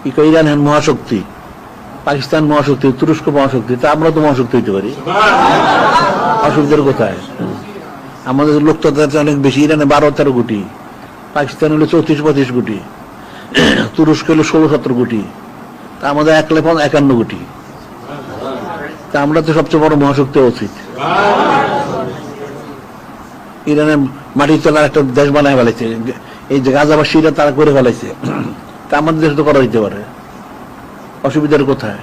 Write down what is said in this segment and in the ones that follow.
Iran মহাশক্তি, পাকিস্তান মহাশক্তি, তুরস্ক মহাশক্তি, তা আমরা তো মহাশক্তি হইতে পারি। অসুবিধার কোথায়? আমাদের লোক তো অনেক বেশি। ইরানে 12-13 কোটি, পাকিস্তান হলো 34-35 কোটি, তুরস্ক হলো 16-17 কোটি, তা আমাদের 151 কোটি। তা আমরা তো সবচেয়ে বড় মহাশক্তি উচিত। ইরানে মাটির তলার একটা দেশ বানায় ফেলাইছে, এই যে গাজাবাসীরা তারা করে ফেলাইছে, তা আমাদের দেশ তো করা হইতে পারে। অসুবিধার কোথায়?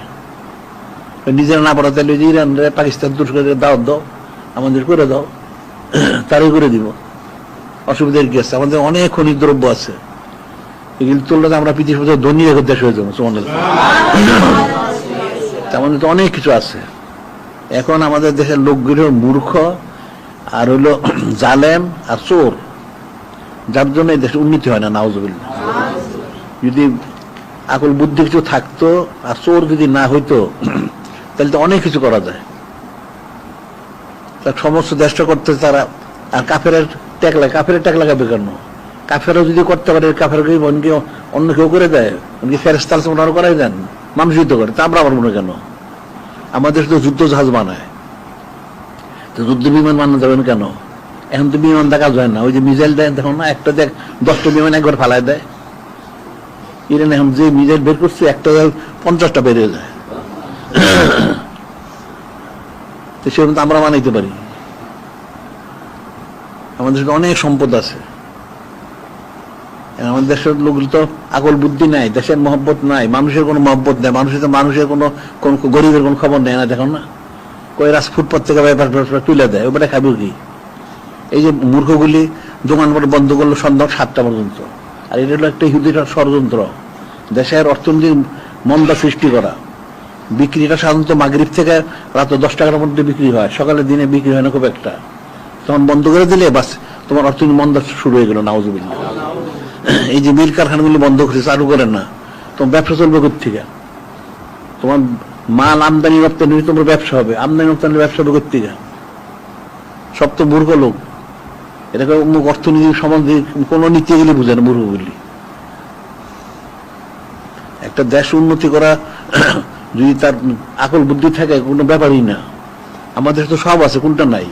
নিজেরা না পারা তাহলে ইরান পাকিস্তান তুরস্ককে দাওয়াত দাও, আমাদের করে দাও, তারই করে দিব। অসুবিধার কি আছে? আমাদের অনেক খনিজ দ্রব্য আছে, এগুলো তুললে আমরা পৃথিবীর ধনী এক দেশ হয়ে যাবো। আমাদের তো অনেক কিছু আছে। এখন আমাদের দেশের লোকগুলো মূর্খ আর হইলো জালেম আর চোর, যার জন্য এই দেশে উন্নতি হয় না। নাউজুবিল্লাহ। যদি আকল বুদ্ধি কিছু থাকতো আর চোর যদি না হইতো তাহলে তো অনেক কিছু করা যায়। সমস্ত দেশটা করতে তারা, আর কাফের ট্যাগ লাগাবে কেন? কাফেরও যদি করতে পারে, কাফেরকে অন্য কেউ করে দেয়, ফেরেশতা ওনারা করাই দেন, মানুষ যুদ্ধ করে, তা আমরা পারবো না কেন? আমাদের তো যুদ্ধ জাহাজ বানায়, তো যুদ্ধ বিমান বানানো যাবেন কেন? এখন তো বিমান দেখা যায় না, ওই যে মিসাইল দেয় দেখো না, একটা দেখ 10টা বিমান একবার ফালায় দেয়। ইরান এখন যে মিসাইল বের করছে, একটা 50টা বের হয়ে যায়। তো সেরকম তো আমরা বানাইতে পারি। আমাদের অনেক সম্পদ আছে। আমাদের দেশের লোকগুলো তো আকল বুদ্ধি নাই, দেশের মহব্বত নাই, মানুষের কোনো মহব্বত নেই, মানুষের কোনো গরিবের কোনো খবর নেয় না। দেখো না, কই ফুটপাত থেকে ব্যাপার তুলে দেয়, ওটা খাবো কি? এই যে মূর্খগুলি দোকান বন্ধ করলো সন্ধ্যা 7টা পর্যন্ত, আর এটা হলো একটা ইহুদির ষড়যন্ত্র, দেশের অর্থনীতির মন্দা সৃষ্টি করা। বিক্রিটা সাধারণত মাগরিব থেকে রাত 10 টাকার মধ্যে বিক্রি হয়, সকালের দিনে বিক্রি হয় না খুব একটা। তখন বন্ধ করে দিলে বাস তোমার অর্থনীতি মন্দা শুরু হয়ে গেল। নাউজুবিল্লাহ। এই যে মিল কারখানাগুলি বন্ধ করছে, চালু করেন না, তোমার ব্যবসা চলবে কোথেকে? তোমার মাল আমদানি রপ্তানি তোমার ব্যবসা হবে, আমদানি রপ্তানির ব্যবসা হবে কোথেকে? সব তো মূর্খ লোক। এটাকে অর্থনীতি সম্বন্ধে কোন নীতি এগুলি বুঝে না মূর্খগুলি। একটা দেশ উন্নতি করা যদি তার আকল বুদ্ধি থাকে, কোনো ব্যাপারই না। আমাদের তো সব আছে, কোনটা নাই?